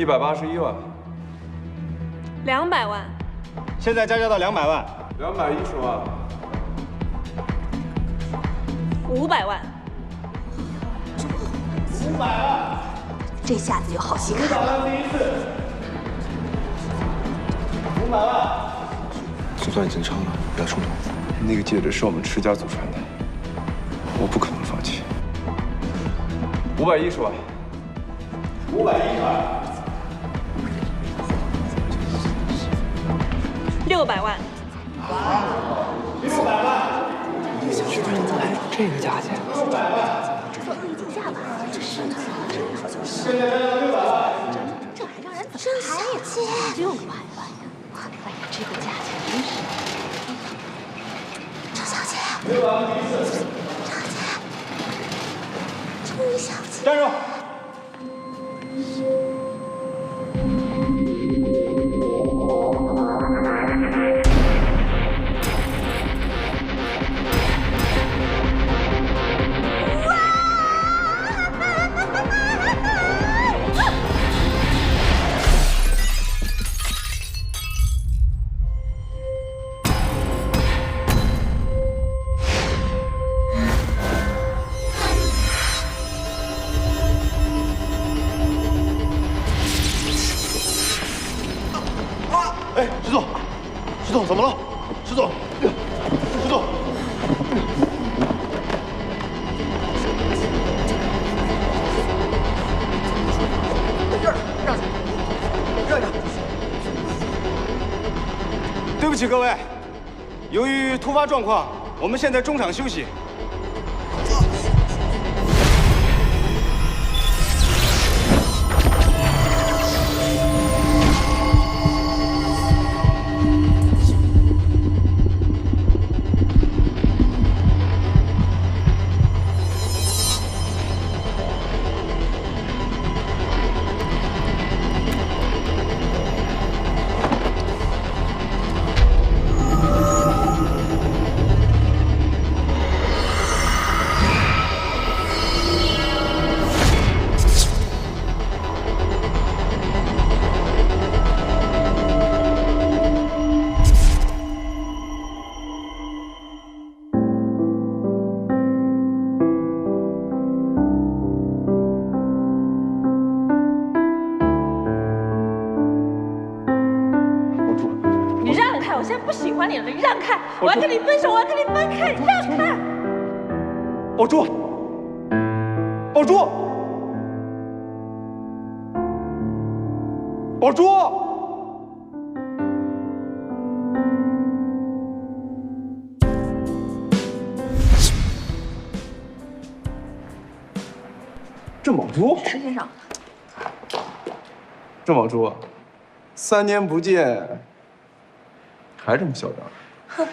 181万。200万。现在加价到200万。210万。500万。500万。这下子有好戏看。500万第一次。500万。总算已经成了，不要冲动。那个戒指是我们池家祖传的，我不可能放弃。510万。510万。 600万。600万。居然能来这个价钱！600万。这做预警价吧？这是的，这好像是。现在600万。这还让人怎么抬呀？600万呀！哎呀，这个价钱真是。程小姐。600万第一次。程姐。程小姐。站住！ 哎，石总，石总怎么了？石总，石总，让开！对不起各位，由于突发状况，我们现在中场休息。 我现在不喜欢你了，你让开！我要跟你分手，我要跟你分开，你让开！宝珠，宝珠，宝珠！郑宝珠，石先生，郑宝珠，3年不见。 还这么嚣张？哼！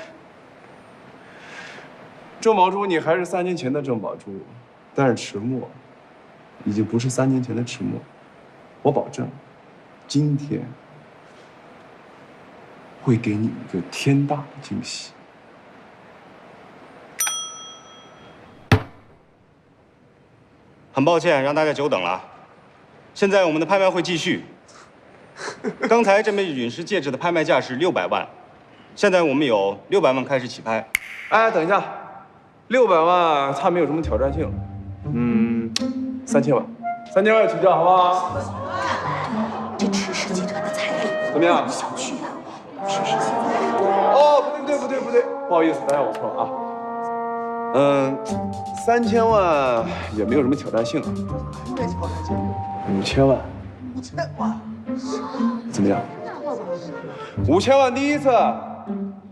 郑宝珠，你还是3年前的郑宝珠，但是迟暮已经不是3年前的迟暮。我保证，今天会给你一个天大的惊喜。很抱歉让大家久等了，现在我们的拍卖会继续。刚才这枚陨石戒指的拍卖价是600万。 现在我们有600万开始起拍。哎，等一下，600万它没有什么挑战性。3000万，3000万起价，好不好？这池氏集团的财力怎么样？小觑啊！池氏现在哦，不对，不好意思，大家我错了啊。3000万也没有什么挑战性啊。5000万。5000万？怎么样？5000万第一次。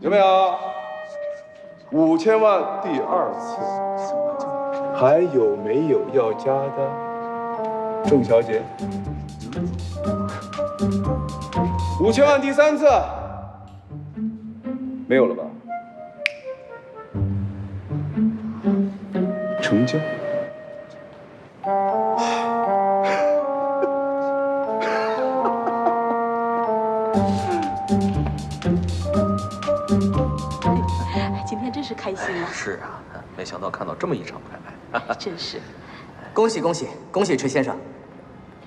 有没有？5000万第2次，还有没有要加的？郑小姐，5000万第3次，没有了吧？成交。今天真是开心啊！是啊，没想到看到这么一场拍卖，真是。恭喜池先生，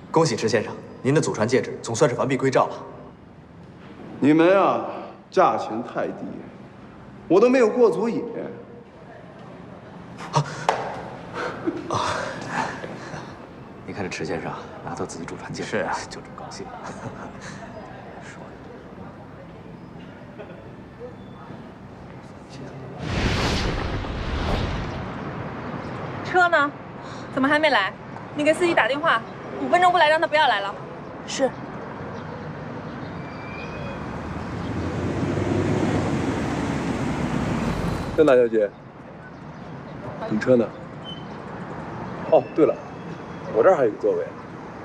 恭喜池先生，您的祖传戒指总算是完璧归赵了。你们啊，价钱太低，我都没有过足瘾。你看这池先生拿到自己祖传戒指，是啊，就这么高兴。车呢？怎么还没来？你给司机打电话，5分钟不来，让他不要来了。是。郑大小姐，等车呢？哦，对了，我这儿还有个座位，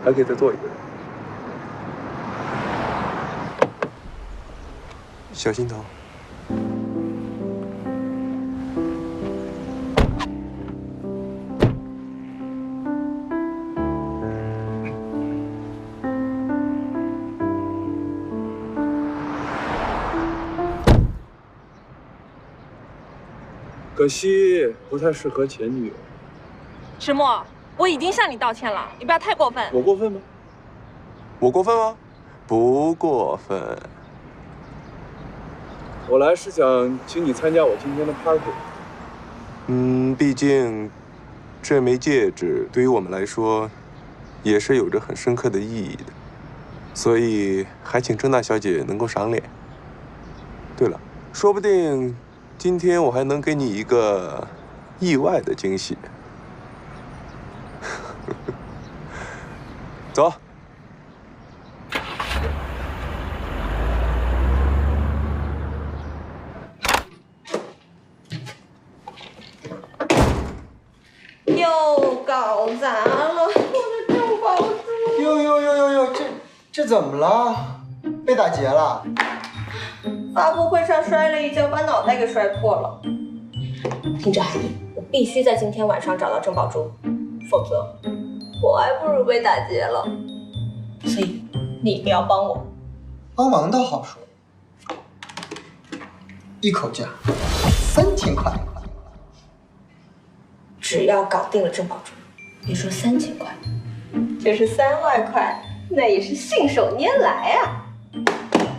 还可以再坐一个人。小心头。可惜不太适合前女友。石墨，我已经向你道歉了，你不要太过分。我过分吗？我过分吗？不过分。我来是想请你参加我今天的 party。毕竟这枚戒指对于我们来说也是有着很深刻的意义的，所以还请郑大小姐能够赏脸。对了，说不定今天我还能给你一个意外的惊喜。走。又搞砸了我的郑宝珠！哟，这怎么了？被打劫了？发布会上摔了一跤，把脑袋给摔破了。听着，海妮，我必须在今天晚上找到郑宝珠，否则我还不如被打劫了。所以你一定要帮我。帮忙倒好说，一口价3000块。只要搞定了郑宝珠，别说3000块，就是3万块，那也是信手拈来啊！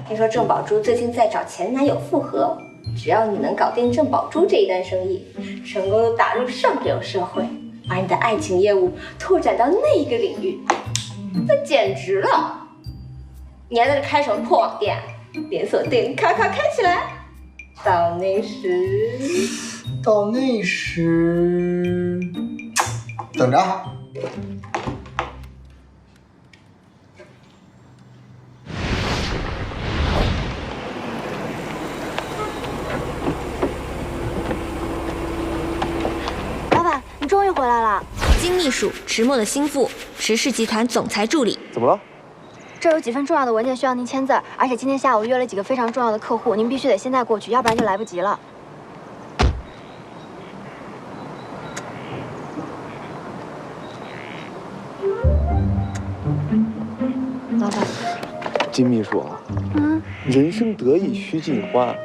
听说郑宝珠最近在找前男友复合，只要你能搞定郑宝珠这一单生意，成功的打入上流社会，把你的爱情业务拓展到那一个领域，那简直了！你还在这开什么破网店？连锁店咔咔开起来！到那时，等着。老板，你终于回来了。金秘书池墨的心腹，池氏集团总裁助理。怎么了？这有几份重要的文件需要您签字，而且今天下午约了几个非常重要的客户，您必须得现在过去，要不然就来不及了。老板，金秘书啊，人生得意须尽欢。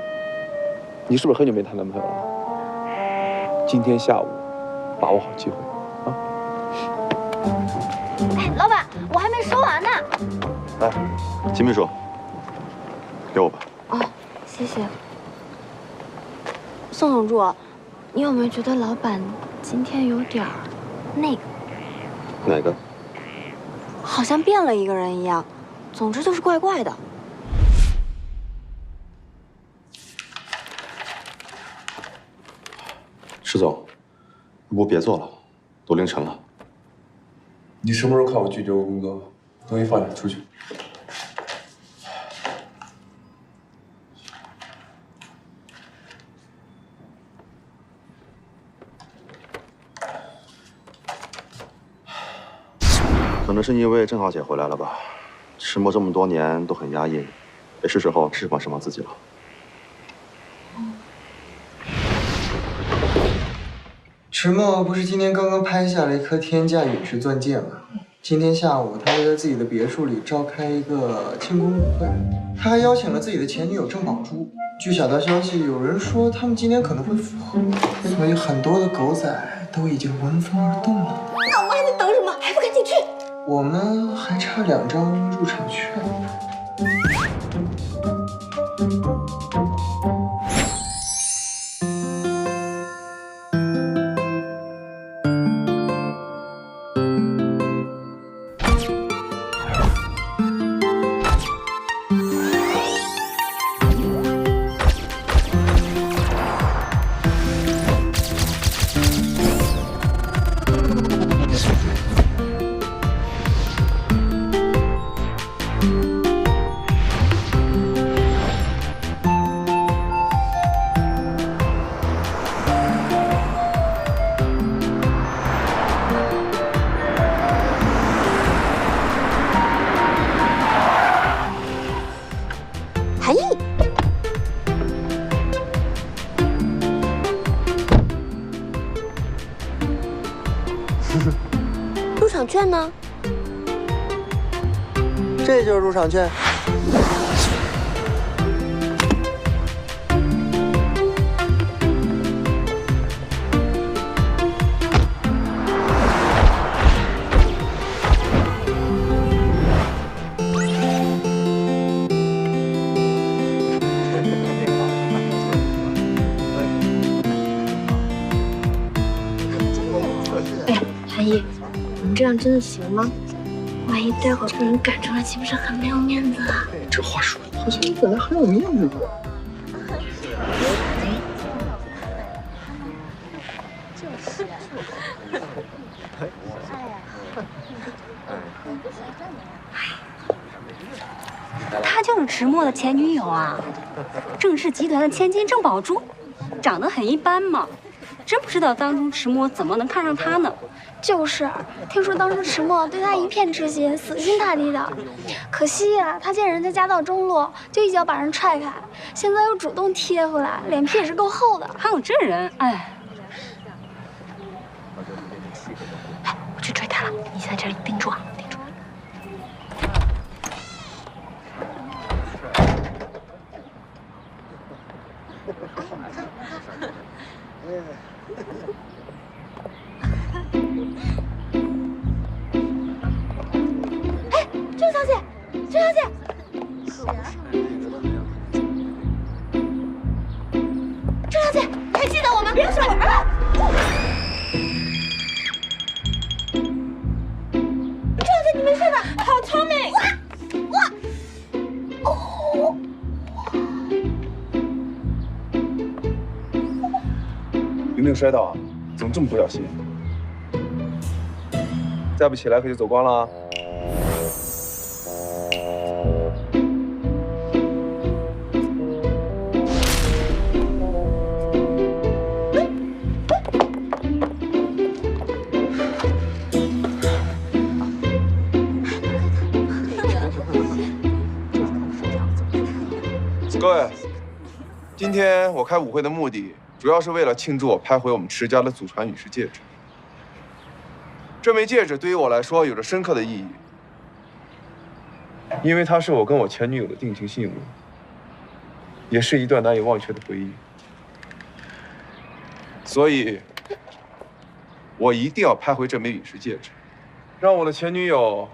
你是不是很久没谈男朋友了？今天下午把握好机会啊！哎，老板，我还没说完呢。来，金秘书，给我吧。哦，谢谢。宋总助，你有没有觉得老板今天有点儿那个？哪个？好像变了一个人一样，总之就是怪怪的。石总，要不别做了，都凌晨了。你什么时候看我拒绝过工作？东西放下，出去。可能是因为郑浩姐回来了吧，石墨这么多年都很压抑，也是时候释放自己了。池墨不是今天刚刚拍下了一颗天价陨石钻戒吗？今天下午他会在自己的别墅里召开一个庆功舞会，他还邀请了自己的前女友郑宝珠。据小道消息，有人说他们今天可能会复合，所以很多的狗仔都已经闻风而动了。那我还能等什么？还不赶紧去！我们还差2张入场券。韩毅，入场券呢？这就是入场券。韩毅，我们这样真的行吗？万一待会儿被人赶出来，岂不是很没有面子啊？这话说的好像你本来很有面子的。她就是迟墨的前女友啊，郑氏集团的千金郑宝珠，长得很一般嘛，真不知道当初迟墨怎么能看上她呢？就是，听说当时迟墨对他一片痴心，死心塌地的。可惜呀，他见人家家道中落，就一脚把人踹开，现在又主动贴回来，脸皮也是够厚的。还有这人，哎，我去追他了，你先在这里盯住啊，盯住。郑小姐，郑小姐，郑小姐，你还记得我吗？别说我了。郑小姐，你没事吧？好聪明！有没有摔倒啊？怎么这么不小心？再不起来可就走光了啊！各位，今天我开舞会的目的，主要是为了庆祝我拍回我们迟家的祖传羽饰戒指。这枚戒指对于我来说有着深刻的意义，因为它是我跟我前女友的定情信物，也是一段难以忘却的回忆。所以，我一定要拍回这枚羽饰戒指，让我的前女友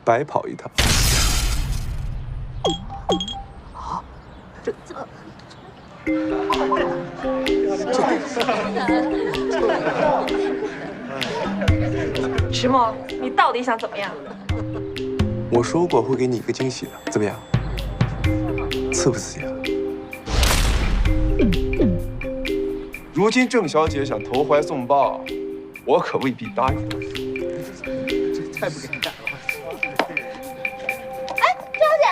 白跑一趟。迟墨，你到底想怎么样？我说过会给你一个惊喜的，怎么样？刺不刺激啊？如今郑小姐想投怀送抱，我可未必答应。这太不敢干了。哎，郑小姐。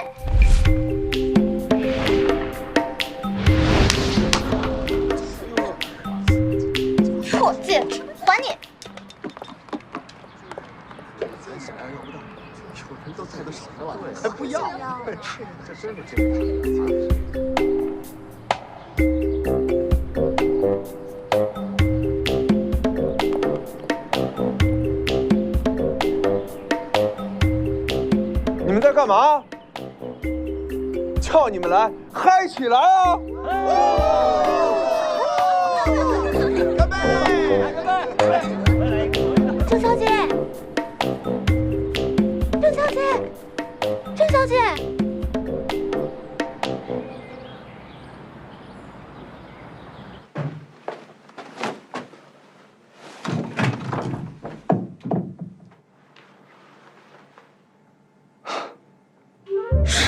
破戒指，还你！有人都带得手上了，还不要？这真是你们在干嘛？叫你们来，嗨起来啊！郑小姐。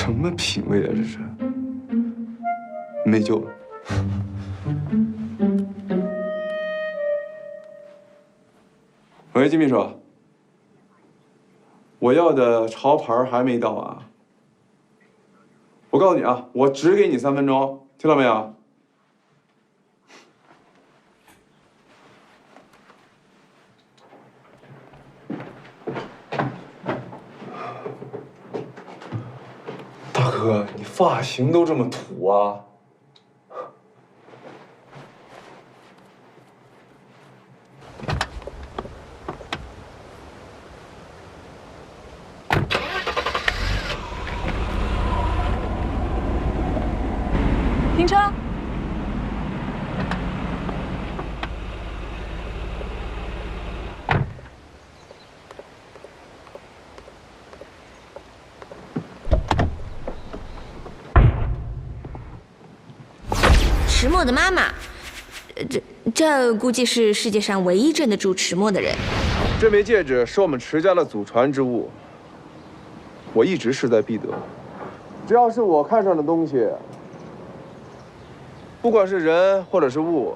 什么品味啊，这是？没救了。喂，金秘书，我要的潮牌还没到啊。我告诉你啊，我只给你3分钟，听到没有？大哥，你发型都这么土啊！停车！迟墨的妈妈，这估计是世界上唯一镇得住迟墨的人。这枚戒指是我们迟家的祖传之物，我一直势在必得。只要是我看上的东西，不管是人或者是物，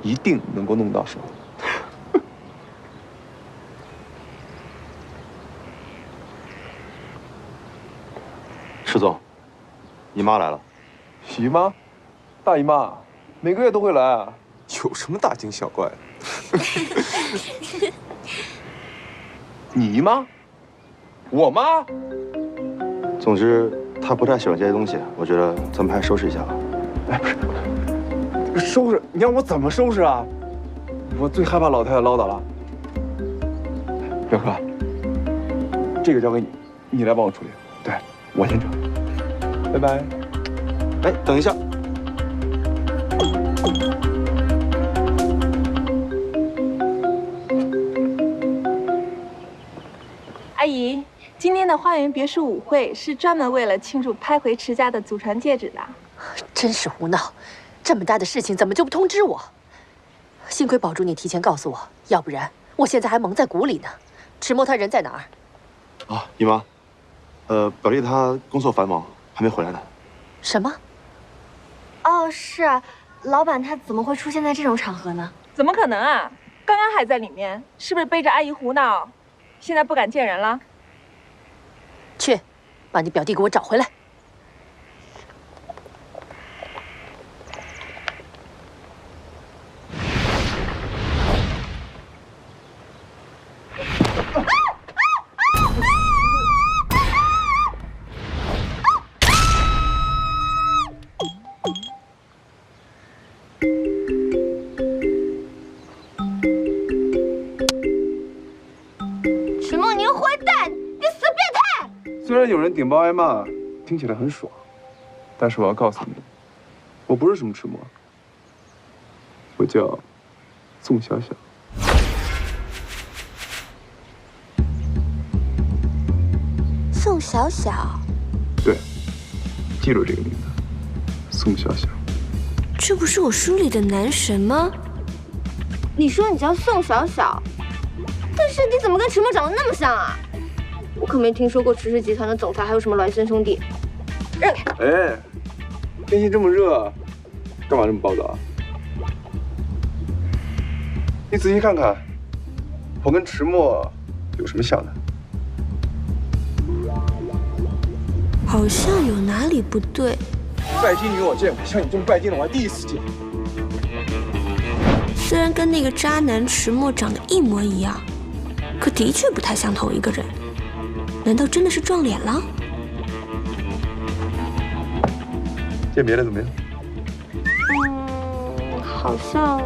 一定能够弄到手。迟总，姨妈来了。姨妈，大姨妈，每个月都会来啊。有什么大惊小怪的？你姨妈？我妈？总之，她不太喜欢这些东西，我觉得咱们还是收拾一下吧。哎，不是，收拾？你让我怎么收拾啊？我最害怕老太太唠叨了。表哥，这个交给你，你来帮我处理。对，我先整。拜拜。哎，等一下。阿姨，今天的花园别墅舞会是专门为了庆祝拍回迟家的祖传戒指的。真是胡闹！这么大的事情怎么就不通知我？幸亏宝珠你提前告诉我，要不然我现在还蒙在鼓里呢。迟墨他人在哪儿？啊，姨妈，表弟他工作繁忙，还没回来呢。什么？哦，是啊，老板他怎么会出现在这种场合呢？怎么可能啊？刚刚还在里面，是不是背着阿姨胡闹？现在不敢见人了？去，把你表弟给我找回来。迟墨，你个坏蛋，你死变态！虽然有人顶包挨骂，听起来很爽，但是我要告诉你，我不是什么迟墨，我叫宋小小。宋小小，对，记住这个名字，宋小小。这不是我书里的男神吗？你说你叫宋小小，但是你怎么跟迟墨长得那么像啊？我可没听说过迟氏集团的总裁还有什么孪生兄弟。让开！哎，天气这么热，干嘛这么暴躁啊？你仔细看看，我跟迟墨有什么像的？好像有哪里不对。拜金女我见过，像你这么拜金的我还第一次见。虽然跟那个渣男迟墨长得一模一样，可的确不太像同一个人。难道真的是撞脸了？见别的怎么样？好像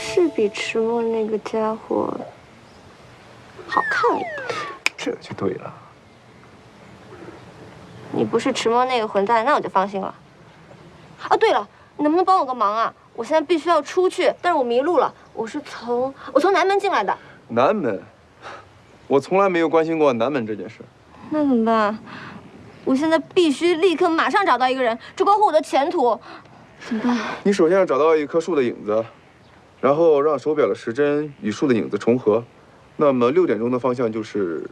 是比迟墨那个家伙好看一点。这就对了。你不是迟墨那个混蛋，那我就放心了。哦，对了，你能不能帮我个忙啊？我现在必须要出去，但是我迷路了。我从南门进来的。南门，我从来没有关心过南门这件事。那怎么办？我现在必须立刻马上找到一个人，这关乎我的前途。怎么办？你首先要找到一棵树的影子，然后让手表的时针与树的影子重合。那么6点钟的方向就是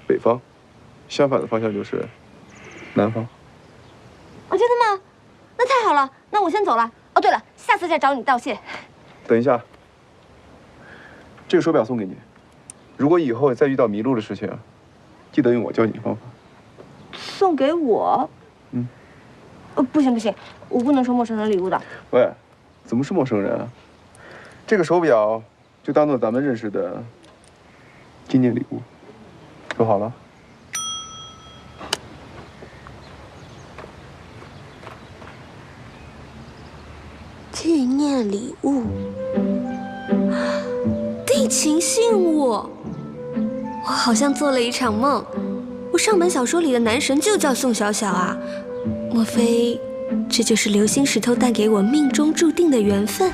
北方，相反的方向就是男方。哦，真的吗？那太好了，那我先走了。哦，对了，下次再找你道谢。等一下，这个手表送给你。如果以后再遇到迷路的事情，记得用我教你的方法。送给我？嗯。不行不行，我不能收陌生人礼物的。喂，怎么是陌生人啊？这个手表就当做咱们认识的纪念礼物，说好了。纪念礼物，定情信物。我好像做了一场梦，我上本小说里的男神就叫宋小小啊，莫非这就是流星石头带给我命中注定的缘分？